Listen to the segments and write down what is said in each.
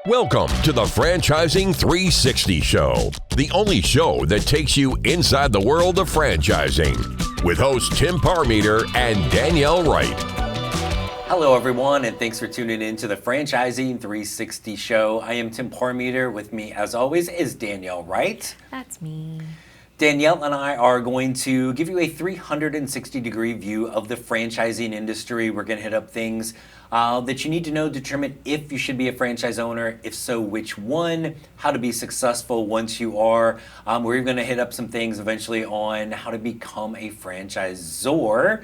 Welcome to the Franchising 360 Show, the only show that takes you inside the world of franchising, with hosts Tim Parmeter and Danielle Wright. Hello, everyone, and thanks for tuning in to the Franchising 360 Show. I am Tim Parmeter. With me, as always, is Danielle Wright. That's me. Danielle and I are going to give you a 360-degree view of the franchising industry. We're going to hit up things that you need to know to determine if you should be a franchise owner, if so, which one, how to be successful once you are. We're going to hit up some things eventually on how to become a franchisor.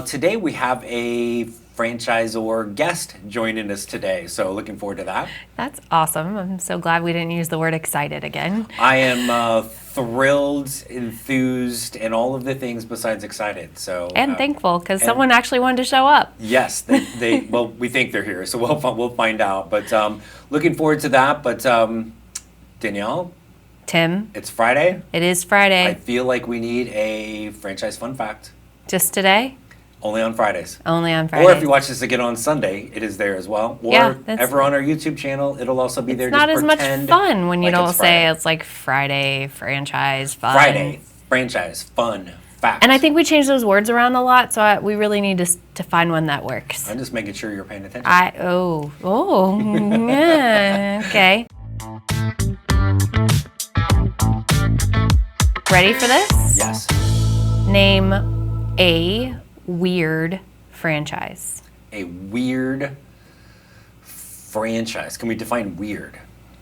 Today we have a franchisor guest joining us today, so looking forward to that. That's awesome. I'm so glad we didn't use the word excited again. I am thrilled, enthused, and all of the things besides excited. So and thankful because someone actually wanted to show up. Yes, they well, we think they're here, so we'll find out. But looking forward to that. But Danielle, Tim, it's Friday. It is Friday. I feel like we need a franchise fun fact. Just today? Only on Fridays. Only on Fridays. Or if you watch this again on Sunday, it is there as well. Or ever on our YouTube channel, it'll also be there. It's not as much fun when you don't say it's like Friday, franchise, fun. Friday, franchise, fun, fact. And I think we change those words around a lot, so we really need to find one that works. I'm just making sure you're paying attention. Yeah, okay. Ready for this? Yes. Name a weird franchise. A weird franchise. Can we define weird?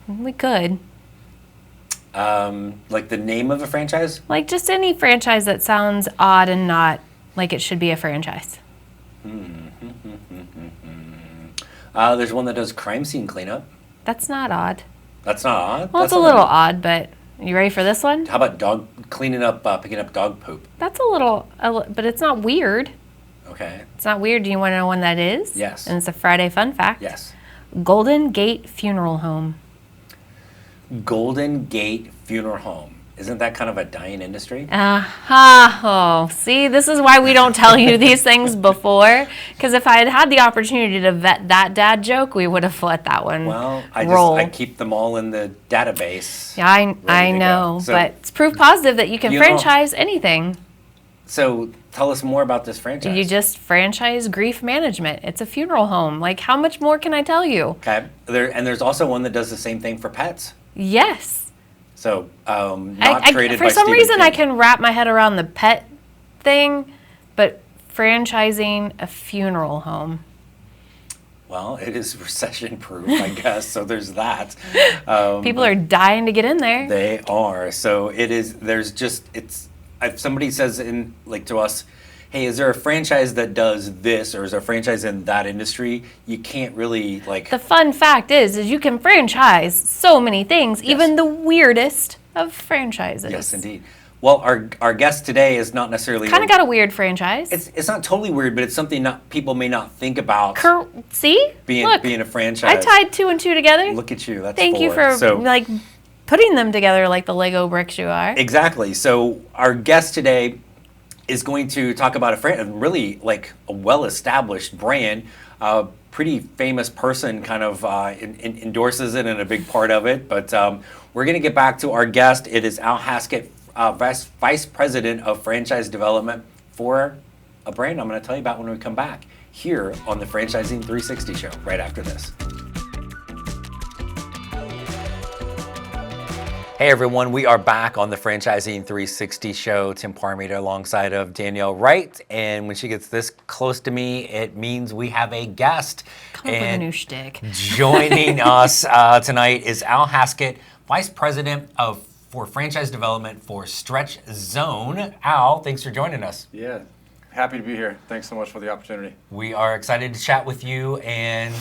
We could. Like the name of a franchise? Like just any franchise that sounds odd and not like it should be a franchise. There's one that does crime scene cleanup. That's not odd. That's not odd? Well, it's a little odd, but you ready for this one? How about picking up dog poop? That's a little, but it's not weird. Okay. It's not weird. Do you want to know when that is? Yes. And it's a Friday fun fact. Yes. Golden Gate Funeral Home. Golden Gate Funeral Home. Isn't that kind of a dying industry? Oh, see, this is why we don't tell you these things before. Because if I had had the opportunity to vet that dad joke, we would have let that one roll. I keep them all in the database. Yeah, I know, so, but it's proof positive that you can franchise anything. So tell us more about this franchise. You just franchise grief management. It's a funeral home. Like, how much more can I tell you? Okay. There's also one that does the same thing for pets. Yes. So, created by for some Stephen reason, King. I can wrap my head around the pet thing, but franchising a funeral home. Well, it is recession-proof, I guess, so there's that. People are dying to get in there. They are. So it is, if somebody says to us, hey, is there a franchise that does this, or is there a franchise in that industry? You can't really, The fun fact is you can franchise so many things, even the weirdest of franchises. Yes, indeed. Well, our guest today is not necessarily... Kind of got a weird franchise. It's not totally weird, but it's something people may not think about. See? Being a franchise. I tied 2 and 2 together. Look at you. That's Thank 4. you for, putting them together like the Lego bricks you are. Exactly. So our guest today is going to talk about a well-established brand. A pretty famous person kind of endorses it and a big part of it. But we're going to get back to our guest. It is Al Haskett, Vice President of Franchise Development for a brand I'm going to tell you about when we come back here on the Franchising 360 Show right after this. Hey everyone, we are back on the Franchising 360 Show. Tim Parmeter alongside of Danielle Wright, and when she gets this close to me, it means we have a guest. Come up with a new shtick. Joining us tonight is Al Haskett, Vice President for Franchise Development for Stretch Zone. Al, thanks for joining us. Yeah, happy to be here. Thanks so much for the opportunity. We are excited to chat with you, and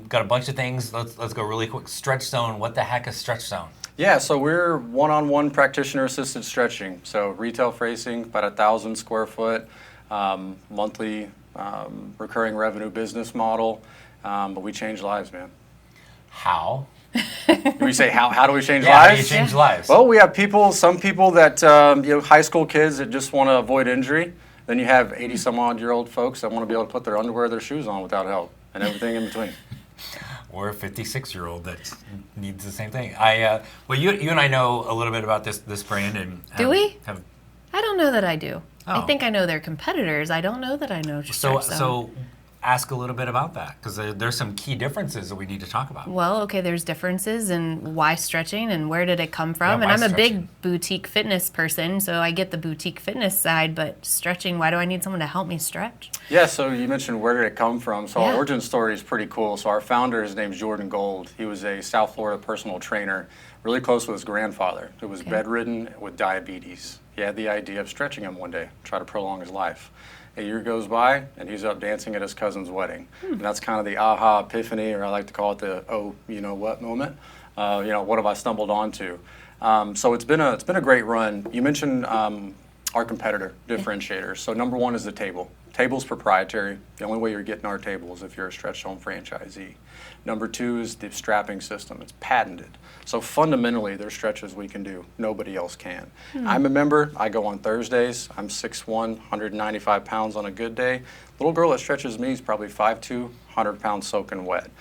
got a bunch of things. Let's go really quick. Stretch Zone. What the heck is Stretch Zone? Yeah, so we're one-on-one practitioner-assisted stretching. So retail facing, about 1,000 square foot, monthly recurring revenue business model. But we change lives, man. How? We say how do we change lives? How do you change lives? Well, we have some people that high school kids that just want to avoid injury. Then you have 80-some-odd-year-old folks that want to be able to put their underwear, their shoes on without help, and everything in between. or a 56-year-old that needs the same thing. Well, you and I know a little bit about this brand, and do we? I don't know that I do. I think I know their competitors. I don't know that I know Stretch Zone. So ask a little bit about that, because there's some key differences that we need to talk about. Well, okay, there's differences in why stretching and where did it come from. Yeah, and I'm stretching? a big boutique fitness person, so I get the boutique fitness side, but stretching, why do I need someone to help me stretch? Yeah, so you mentioned where did it come from. So Yeah. our origin story is pretty cool. So our founder, his name's Jordan Gold. He was a South Florida personal trainer, really close with his grandfather, who was bedridden with diabetes. He had the idea of stretching him one day, try to prolong his life. A year goes by, and he's up dancing at his cousin's wedding. And that's kind of the aha epiphany, or I like to call it the you know what moment. What have I stumbled onto? So it's been a great run. You mentioned our competitor differentiators. So number one is the table. Table's proprietary. The only way you're getting our table is if you're a Stretch Zone franchisee. Number two is the strapping system. It's patented. So fundamentally, there's stretches we can do. Nobody else can. I'm a member. I go on Thursdays. I'm 6'1", 195 pounds on a good day. Little girl that stretches me is probably 5'2", 100 pounds soaking wet.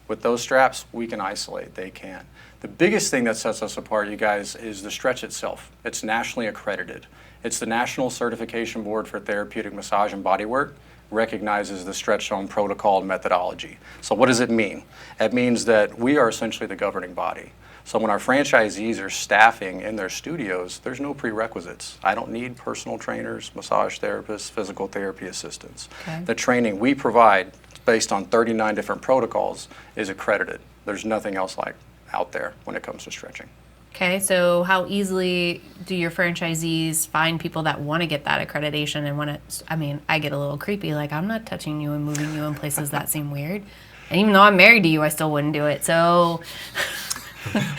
With those straps, we can isolate. They can. The biggest thing that sets us apart, you guys, is the stretch itself. It's nationally accredited. It's the National Certification Board for Therapeutic Massage and Bodywork recognizes the Stretch Zone protocol and methodology. So what does it mean? It means that we are essentially the governing body. So when our franchisees are staffing in their studios, there's no prerequisites. I don't need personal trainers, massage therapists, physical therapy assistants. Okay. The training we provide, based on 39 different protocols, is accredited. There's nothing else like out there when it comes to stretching. Okay, so how easily do your franchisees find people that want to get that accreditation and want to, I get a little creepy, like I'm not touching you and moving you in places that seem weird. And even though I'm married to you, I still wouldn't do it, so...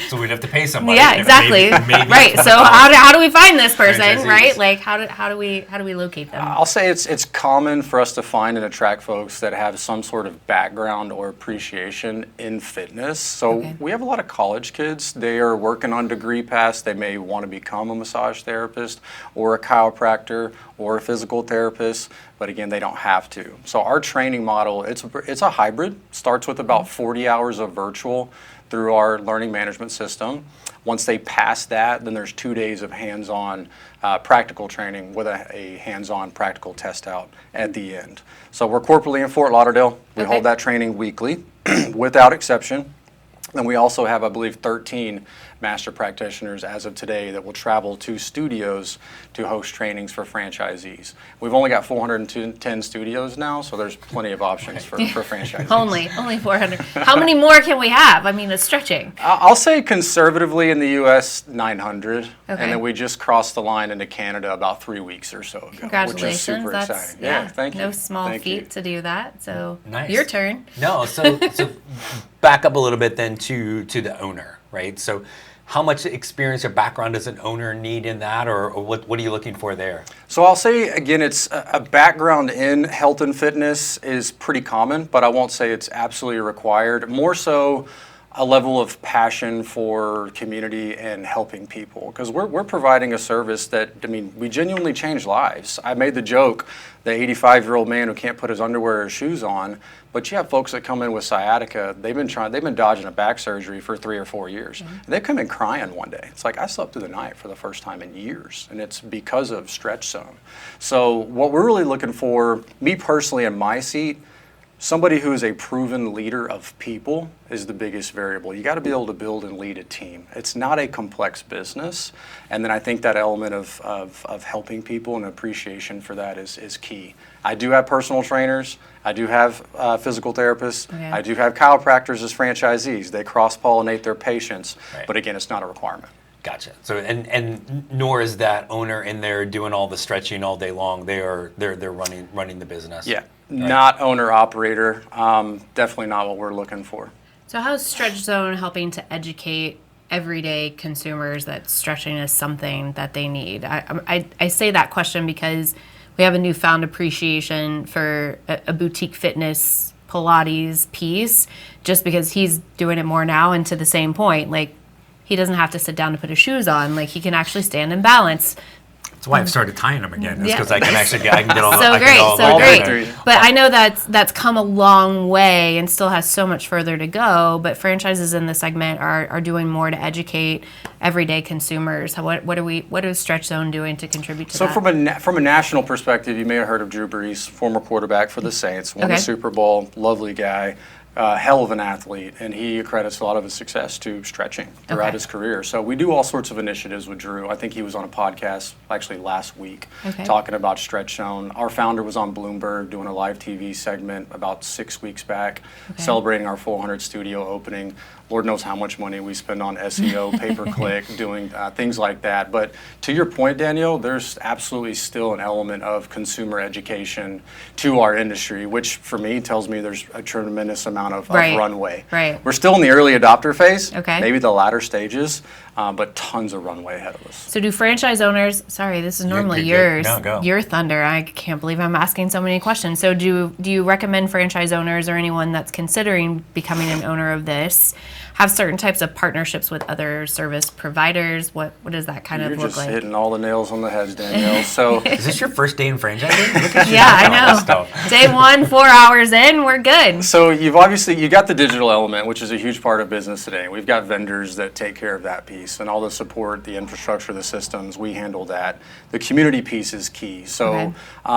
So we'd have to pay somebody. Yeah, exactly. Maybe right. So how do we find this person, Franchisees. right? Like how do we locate them? I'll say it's common for us to find and attract folks that have some sort of background or appreciation in fitness. So we have a lot of college kids. They are working on degree paths. They may want to become a massage therapist or a chiropractor or a physical therapist, but again, they don't have to. So our training model, it's a hybrid. Starts with about 40 hours of virtual through our learning management system. Once they pass that, then there's 2 days of hands-on practical training with a hands-on practical test out at the end. So we're corporately in Fort Lauderdale. We hold that training weekly, without exception. And we also have, I believe, 13 master practitioners as of today that will travel to studios to host trainings for franchisees. We've only got 410 studios now, so there's plenty of options for franchisees. Only 400. How many more can we have? It's stretching. I'll say conservatively in the U.S., 900. Okay. And then we just crossed the line into Canada about 3 weeks or so ago, Congratulations. which is super That's, exciting. Yeah, thank you. No small Thank feat you. to do that. So Nice. your turn. No, so back up a little bit then to the owner, right? So how much experience or background does an owner need in that, or what are you looking for there? So I'll say, again, it's a background in health and fitness is pretty common, but I won't say it's absolutely required. More so a level of passion for community and helping people, because we're providing a service that, we genuinely change lives. I made the joke, the 85-year-old man who can't put his underwear or shoes on, but you have folks that come in with sciatica. They've been dodging a back surgery for 3 or 4 years. And they come in crying one day. It's like, I slept through the night for the first time in years, and it's because of Stretch Zone. So what we're really looking for, me personally in my seat, somebody who is a proven leader of people is the biggest variable. You got to be able to build and lead a team. It's not a complex business, and then I think that element of helping people and appreciation for that is key. I do have personal trainers. I do have physical therapists. Okay. I do have chiropractors as franchisees. They cross-pollinate their patients, but again, it's not a requirement. Gotcha. So and nor is that owner in there doing all the stretching all day long. They're running the business. Yeah. Not owner operator. Definitely not what we're looking for. So how is Stretch Zone helping to educate everyday consumers that stretching is something that they need? I say that question because we have a newfound appreciation for a boutique fitness Pilates piece, just because he's doing it more now, and to the same point, like he doesn't have to sit down to put his shoes on. Like he can actually stand and balance That's why I've started tying them again. It's Yeah. because I can get all the So I can great, get all so the- great. three. But I know that's come a long way and still has so much further to go. But franchises in the segment are doing more to educate everyday consumers. What is Stretch Zone doing to contribute to So that? from a national perspective, you may have heard of Drew Brees, former quarterback for the Saints, won Okay. the Super Bowl, lovely guy, hell of an athlete, and he accredits a lot of his success to stretching throughout Okay. his career. So we do all sorts of initiatives with Drew. I think he was on a podcast actually last week Okay. talking about Stretch Zone. Our founder was on Bloomberg doing a live TV segment about 6 weeks back, celebrating our 400 studio opening. Lord knows how much money we spend on SEO, pay-per-click, doing things like that. But to your point, Danielle, there's absolutely still an element of consumer education to our industry, which for me tells me there's a tremendous amount of Right. runway. Right. We're still in the early adopter phase, Okay. maybe the latter stages, but tons of runway ahead of us. So do franchise owners, sorry, this is normally you're good. yours, No, go. your thunder. I can't believe I'm asking so many questions. So do you recommend franchise owners or anyone that's considering becoming an owner of this have certain types of partnerships with other service providers? What does that kind You're of look just like? hitting all the nails on the heads, Danielle. So Is this your first day in franchising? Look at you Yeah, doing all this I know. stuff. Day 1, 4 hours in, we're good. So you got the digital element, which is a huge part of business today. We've got vendors that take care of that piece and all the support, the infrastructure, the systems. We handle that. The community piece is key. So Okay.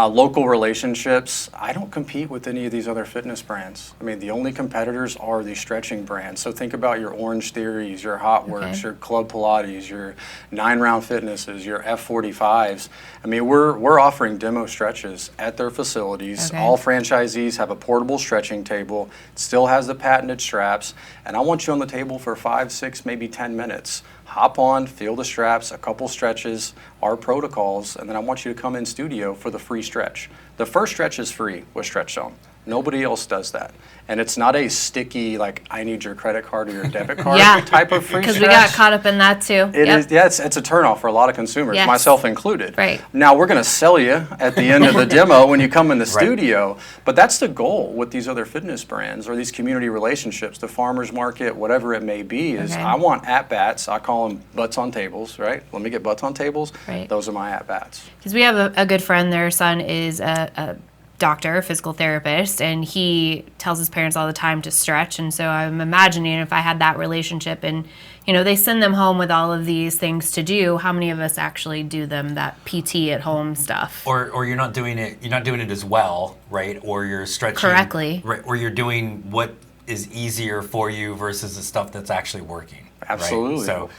local relationships. I don't compete with any of these other fitness brands. I mean, the only competitors are the stretching brands. So think about your Orange Theories, your Hot Works, Okay. your Club Pilates, your 9-round fitnesses, your F45s. I mean, we're offering demo stretches at their facilities. Okay. All franchisees have a portable stretching table. It still has the patented straps, and I want you on the table for 5, 6, maybe 10 minutes. Hop on, feel the straps, a couple stretches, our protocols, and then I want you to come in studio for the free stretch. The first stretch is free with Stretch Zone. Nobody else does that. And it's not a sticky, like, I need your credit card or your debit card Yeah, type of free stretch. Because we got caught up in that too. It Yep. is, yeah, it's a turnoff for a lot of consumers, Yes. myself included. Right. Now, we're going to sell you at the end of the demo when you come in the studio, but that's the goal with these other fitness brands or these community relationships, the farmer's market, whatever it may be, is Okay. I want at-bats. I call them butts on tables, right? Let me get butts on tables. Right. Those are my at-bats. Because we have a good friend, their son is a doctor, a physical therapist, and he tells his parents all the time to stretch. And so I'm imagining if I had that relationship and, they send them home with all of these things to do, how many of us actually do them, that PT at home stuff? Or you're not doing it as well, right? Or you're stretching Correctly. right? Or you're doing what is easier for you versus the stuff that's actually working. right? Absolutely. So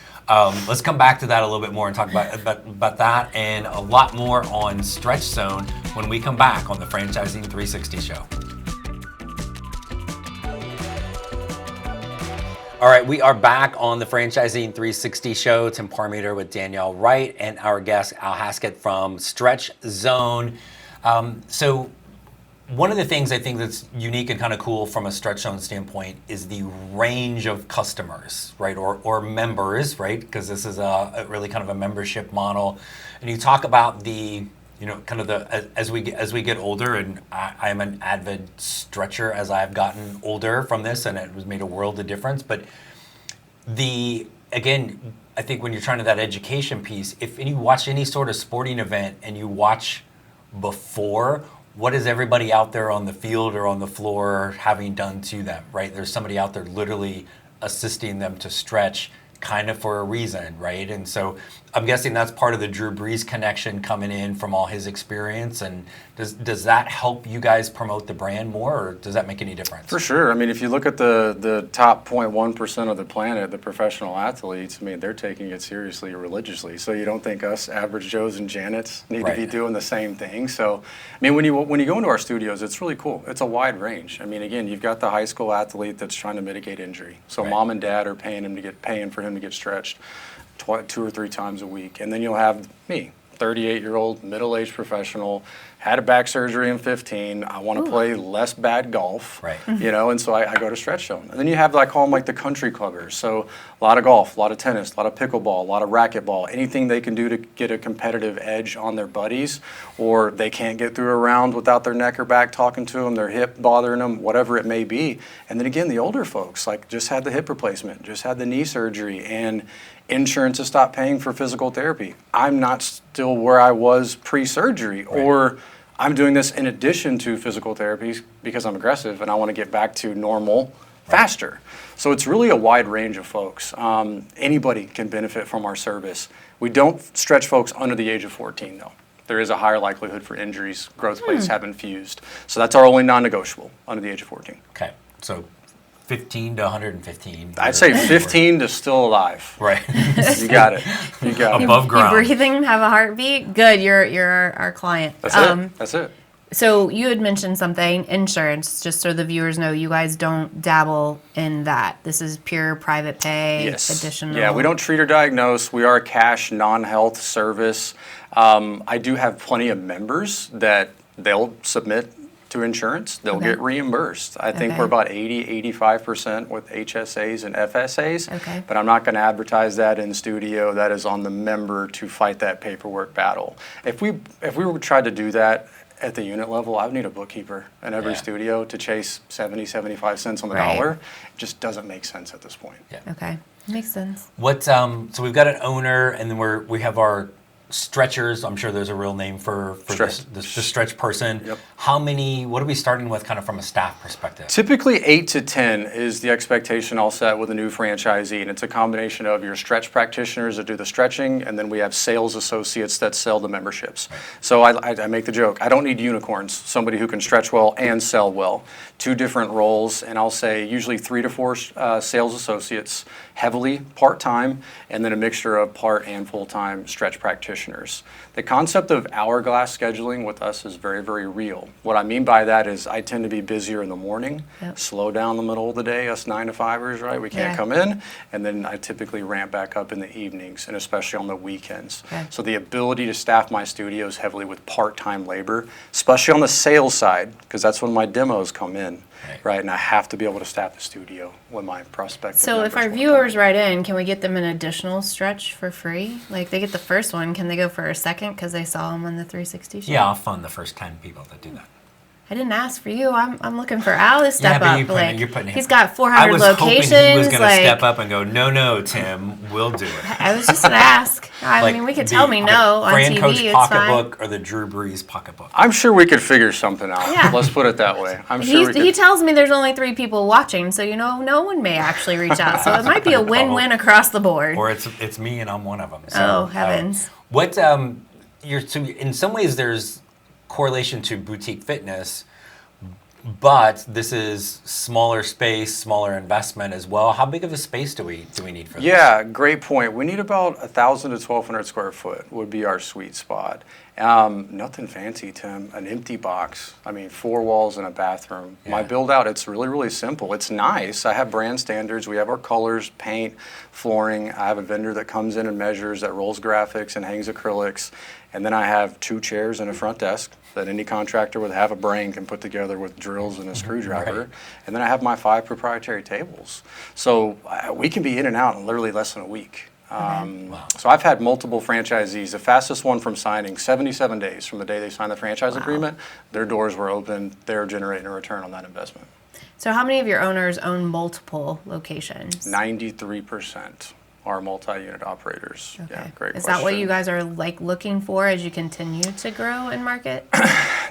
let's come back to that a little bit more and talk about that and a lot more on Stretch Zone when we come back on the Franchising 360 show. All right, we are back on the Franchising 360 show. Tim Parmeter with Danielle Wright and our guest Al Haskett from Stretch Zone. So one of the things I think that's unique and kind of cool from a Stretch Zone standpoint is the range of customers, right, or members, right, because this is a really kind of a membership model. And you talk about the, kind of the as we get older, and I am an avid stretcher as I've gotten older from this, and it has made a world of difference. But again, I think when you're trying to that education piece, if you watch any sort of sporting event and you watch before, what is everybody out there on the field or on the floor having done to them, right? There's somebody out there literally assisting them to stretch kind of for a reason, right? And so I'm guessing that's part of the Drew Brees connection coming in from all his experience. And does that help you guys promote the brand more, or does that make any difference? For sure. I mean, if you look at the top 0.1% of the planet, the professional athletes, I mean, they're taking it seriously, religiously. So you don't think us average Joes and Janets need to be doing the same thing. So, I mean, when you go into our studios, it's really cool. It's a wide range. I mean, again, you've got the high school athlete that's trying to mitigate injury. So mom and dad are paying for him to get stretched 2 or 3 times a week. And then you'll have me, 38-year-old middle-aged professional, had a back surgery in 15. I want to play less bad golf, Right. you know, and so I go to Stretch Zone. And then you have, I call them like the country clubbers. So a lot of golf, a lot of tennis, a lot of pickleball, a lot of racquetball, anything they can do to get a competitive edge on their buddies, or they can't get through a round without their neck or back talking to them, their hip bothering them, whatever it may be. And then again, the older folks, like just had the hip replacement, just had the knee surgery, and insurance has stopped paying for physical therapy. I'm not still where I was pre-surgery, or I'm doing this in addition to physical therapies because I'm aggressive and I want to get back to normal faster. So it's really a wide range of folks. Anybody can benefit from our service. We don't stretch folks under the age of 14 though. There is a higher likelihood for injuries. Growth plates haven't fused. So that's our only non-negotiable under the age of 14. Okay, so 15 to 115. I'd say 15 to still alive. Right. You got it. You got it. Above ground. You breathing, have a heartbeat. Good, you're our client. That's it. That's it. So you had mentioned something, insurance, just so the viewers know you guys don't dabble in that. This is pure private pay, additional. Yeah, we don't treat or diagnose. We are a cash non-health service. I do have plenty of members that they'll submit to insurance. They'll get reimbursed. I think we're about 80-85% with HSAs and FSAs. Okay. But I'm not going to advertise that in studio. That is on the member to fight that paperwork battle. If we were to try to do that at the unit level, I would need a bookkeeper in every studio to chase 70-75 cents on the dollar. It just doesn't make sense at this point. Yeah. Okay, makes sense. What? So we've got an owner, and then we have our stretchers. I'm sure there's a real name for the stretch person. Yep. How many? What are we starting with, kind of from a staff perspective? Typically 8 to 10 is the expectation I'll set with a new franchisee, and it's a combination of your stretch practitioners that do the stretching, and then we have sales associates that sell the memberships. So I make the joke, I don't need unicorns, somebody who can stretch well and sell well. 2 different roles, and I'll say usually 3 to 4 sales associates, heavily part-time, and then a mixture of part and full-time stretch practitioners. The concept of hourglass scheduling with us is very, very real. What I mean by that is I tend to be busier in the morning, slow down the middle of the day, us 9 to 5ers, right? We can't come in, and then I typically ramp back up in the evenings, and especially on the weekends. So the ability to staff my studios heavily with part-time labor, especially on the sales side, because that's when my demos come in, right? And I have to be able to staff the studio when my prospective So if our viewers write in, can we get them an additional stretch for free? Like they get the first one, can they go for a second because they saw them on the 360 show? Yeah, I'll fund the first 10 people that do that. I didn't ask for you. I'm looking for Al to step up. You're putting him. He's got 400 I was locations. hoping he was going to step up and go, no, Tim, we'll do it. I was just gonna ask. I mean, we could tell me no on TV. FranCoach It's pocketbook fine. or the Drew Brees pocketbook. I'm sure we could figure something out. Yeah. Let's put it that way. I'm sure we could. He tells me there's only 3 people watching, so no one may actually reach out. So it might be a win-win across the board. Or it's me and I'm one of them. So, Oh heavens! What so in some ways there's correlation to boutique fitness, but this is smaller space, smaller investment as well. How big of a space do we need for this? Yeah, great point. We need about 1,000 to 1,200 square foot would be our sweet spot. Nothing fancy, Tim. An empty box. I mean, 4 walls and a bathroom. Yeah. My build out, it's really, really simple. It's nice. I have brand standards. We have our colors, paint, flooring. I have a vendor that comes in and measures, that rolls graphics and hangs acrylics. And then I have 2 chairs and a front desk that any contractor with half a brain can put together with drills and a screwdriver. Right. And then I have my 5 proprietary tables. So we can be in and out in literally less than a week. So I've had multiple franchisees. The fastest one from signing, 77 days from the day they signed the franchise agreement, their doors were open. They're generating a return on that investment. So how many of your owners own multiple locations? 93% are multi-unit operators. Okay. Yeah, great Is question. that what you guys are like looking for as you continue to grow and market?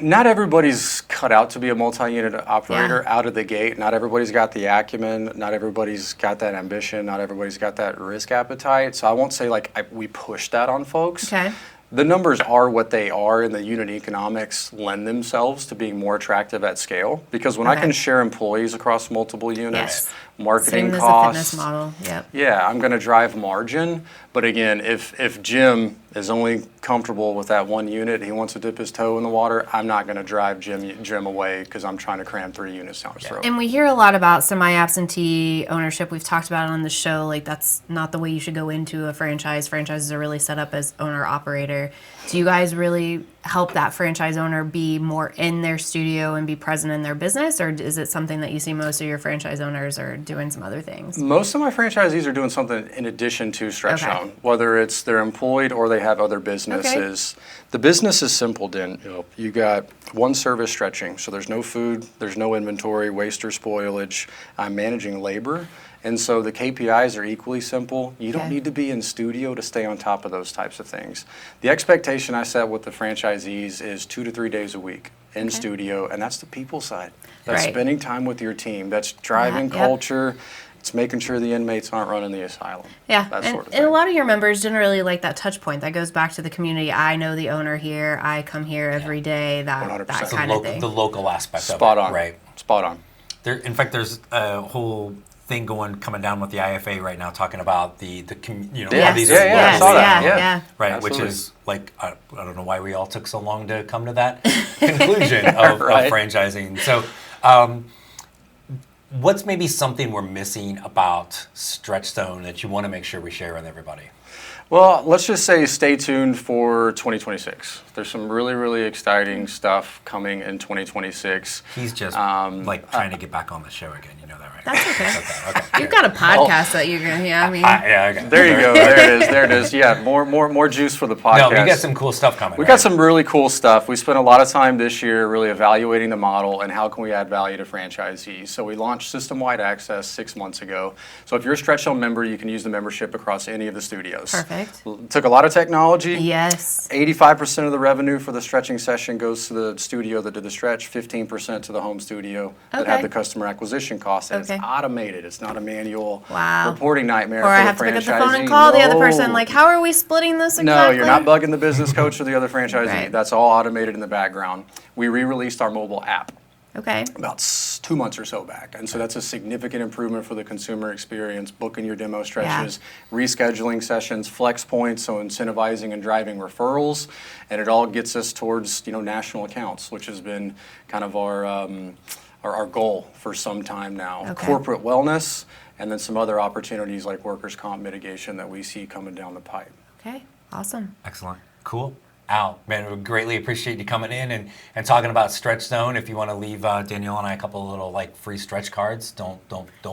Not everybody's cut out to be a multi-unit operator out of the gate. Not everybody's got the acumen. Not everybody's got that ambition. Not everybody's got that risk appetite. So I won't say we push that on folks. Okay. The numbers are what they are, and the unit economics lend themselves to being more attractive at scale. Because when I can share employees across multiple units, marketing Same costs. as the fitness model. Yep. Yeah, I'm going to drive margin. But again, if Jim is only comfortable with that 1 unit, he wants to dip his toe in the water, I'm not going to drive Jim away because I'm trying to cram 3 units down his throat. And we hear a lot about semi-absentee ownership. We've talked about it on the show. Like, that's not the way you should go into a franchise. Franchises are really set up as owner-operator. Do you guys really help that franchise owner be more in their studio and be present in their business, or is it something that you see most of your franchise owners are doing some other things? Most of my franchisees are doing something in addition to Stretch Okay. Zone, whether it's they're employed or they have other businesses. The business is simple, Dan. You got one service stretching, so there's no food, there's no inventory, waste or spoilage. I'm managing labor. And so the KPIs are equally simple. You don't Okay. need to be in studio to stay on top of those types of things. The expectation I set with the franchisees is 2 to 3 days a week in studio, and that's the people side. That's Right. spending time with your team. That's driving Yep. culture. It's making sure the inmates aren't running the asylum. Yeah, That and, sort of and a thing. lot of your members generally like that touch point. That goes back to the community. I know the owner here. I come here every day. That 100%. kind of thing. The local aspect Spot of it, on. right? Spot on. In fact, there's a whole thing coming down with the IFA right now, talking about the you know, Yeah. all these Yeah, yeah, I yes, saw that. yeah, Yeah. yeah. right, Absolutely. which is like I don't know why we all took so long to come to that conclusion of Right. franchising. So, what's maybe something we're missing about Stretch Zone that you want to make sure we share with everybody? Well, let's just say stay tuned for 2026. There's some really, really exciting stuff coming in 2026. He's just like trying to get back on the show again. You know that, right? That's okay. Okay. You've got a podcast that you're gonna. Yeah, I mean, Yeah, okay. There you go. There it is. Yeah, more juice for the podcast. No, we got some cool stuff coming. We right? got some really cool stuff. We spent a lot of time this year really evaluating the model and how can we add value to franchisees. So we launched system-wide access 6 months ago. So if you're a Stretch Zone member, you can use the membership across any of the studios. Perfect. Took a lot of technology. yes. 85% of the revenue for the stretching session goes to the studio that did the stretch, 15% to the home studio that had Okay. the customer acquisition costs. And Okay. it's automated. It's not a manual Wow. reporting nightmare Or for I the have to pick up the phone franchisee. and call the other No. person. Like, how are we splitting this exactly? No, you're not bugging the business coach or the other franchisee. Right. That's all automated in the background. We re-released our mobile app Okay. about 2 months or so back. And so that's a significant improvement for the consumer experience, booking your demo stretches, rescheduling sessions, flex points, so incentivizing and driving referrals. And it all gets us towards, national accounts, which has been kind of our goal for some time now. Okay. Corporate wellness, and then some other opportunities like workers' comp mitigation that we see coming down the pipe. Okay. Awesome. Excellent. Cool. Al, man, we greatly appreciate you coming in and talking about Stretch Zone. If you want to leave Danielle and I a couple of little free stretch cards, don't.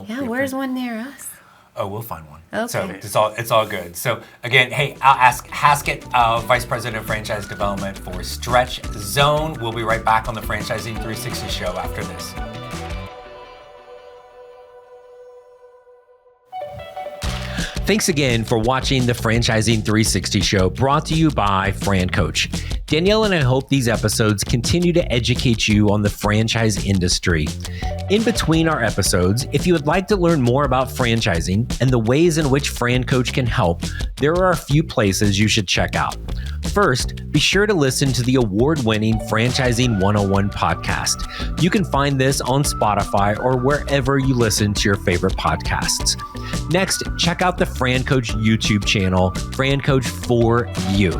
Yeah. be Where's afraid. one near us? Oh, we'll find one. Okay. So it's all good. So again, hey, I'll ask Haskett, Vice President of Franchise Development for Stretch Zone. We'll be right back on the Franchising 360 show after this. Thanks again for watching the Franchising 360 show, brought to you by FranCoach. Danielle and I hope these episodes continue to educate you on the franchise industry. In between our episodes, if you would like to learn more about franchising and the ways in which FranCoach can help, there are a few places you should check out. First, be sure to listen to the award-winning Franchising 101 podcast. You can find this on Spotify or wherever you listen to your favorite podcasts. Next, check out the FranCoach YouTube channel, FranCoach for You.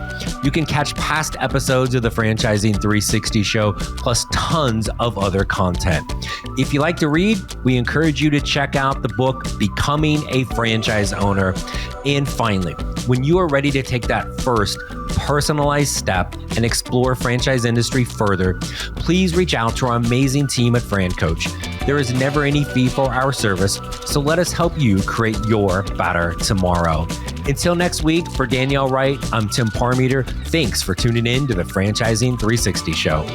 You can catch past episodes of the Franchising 360 show, plus tons of other content. If you like to read, we encourage you to check out the book, Becoming a Franchise Owner. And finally, when you are ready to take that first personalized step and explore franchise industry further, please reach out to our amazing team at FranCoach. There is never any fee for our service, so let us help you create your better tomorrow. Until next week, for Danielle Wright, I'm Tim Parmeter. Thanks for tuning in to the Franchising 360 show.